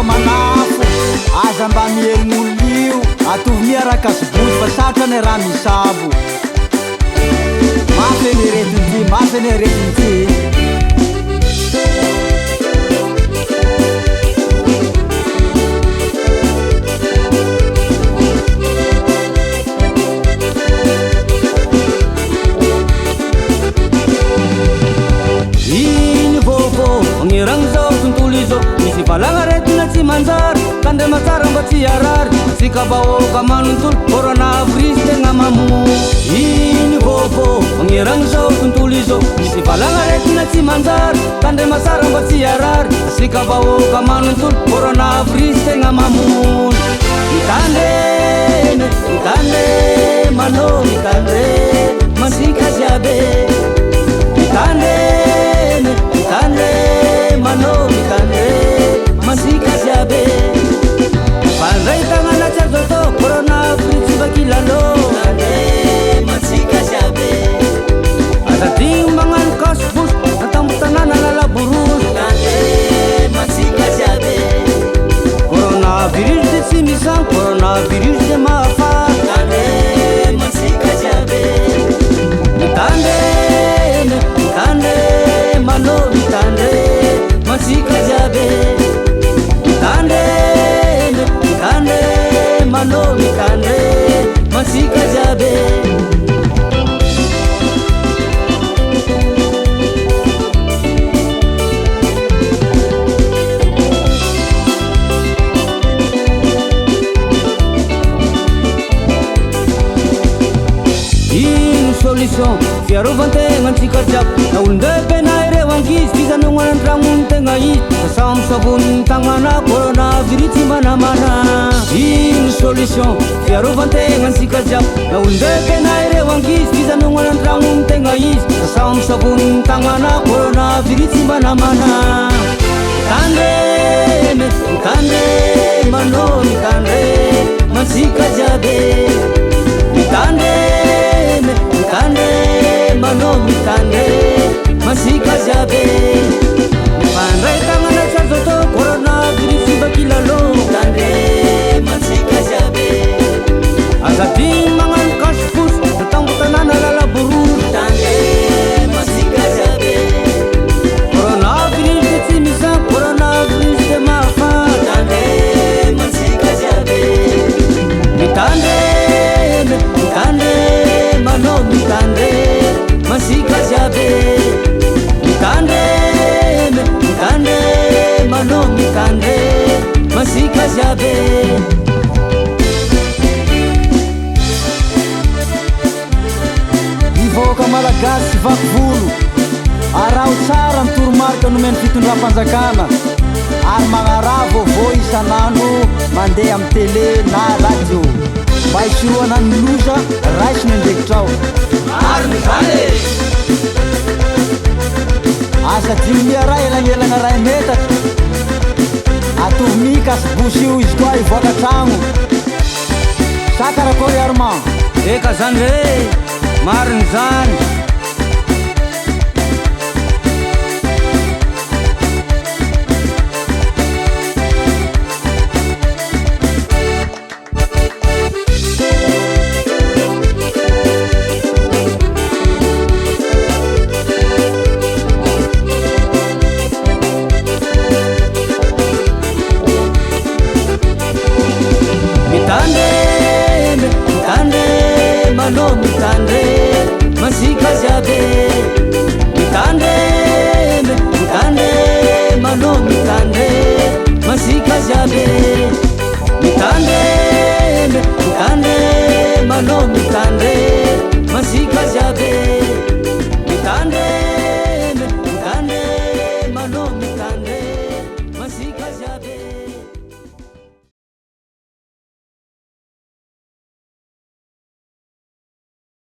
fa manafo aza mba mierin'olio atovy miaraka azobozy fa sarotra ny raha misabo mafy ny aretin'ity mafy ny aretin'ity misy valagna retina tsy manjary tandrema tsara mba tsy arary sika bahoaka manontolo coronavirus tegna mamono iny vôvô magneragny zao tontolo izao misy valagna retina tsy manjary tandrema tsara mba tsy arary sika bahoaka manontolo coronavirus tegna mamono mitandreny manô mitandre masika ziabe mitandreny manô mitandre masika ziabe fandray tagnana tsy azo atao coronavirus tsy vakilalo masika ziabe azadigny magnano kasibosy natambo tanàna lalaborosy masika ziabe coronavirus de tsy misagny coronavirus de mahafaty masika ziabe mitandreny manô mitandre masika ziabe mitandreny manô mitandre masika ziabe ino solution fiarovan-tegna antsika jiaby na olon-dehibe na ireo ankizy fizanogna an-tragnony tegna izy sasamo savony tagnana coronavirus tsy manamana ino solution fiarovan-tegna antsika jiaby na olon-dehibe na ireo ankizy fizanogna an-tragnony tegna izy sasamo savony tagnana coronavirus tsy manamana mitandre manô mitandre masika jiabe mitandre manô mitandre masika ziabe mifandray tagnana tsy azo atao coronavirus tsy vakilalo mitandre masika ziabe azadigny magnano kasibosy natambo tanàna lalaborosy mitandre masika ziabe coronavirus de tsy misagny coronavirus de mahafaty mitandre masika ziabe mitandre manô mitandre masika ziabe mitandre manô mitandre masika ziabe ivoaka malagasy tsy vaky volo arao tsara mitoromarika nomeny fitondram-panjakana ary magnaraha vôvô isan'andro mandeha amin'ny télé na radio mba hisoroana ny loza raisiny ndraikitrao mariny zany asa dimy miara elagnelagna ray metatra atovy mikasibosy io izy koa ivoaka tragno sa karakory armand eka zany re mariny zany mitandre manô mitandre masika ziabe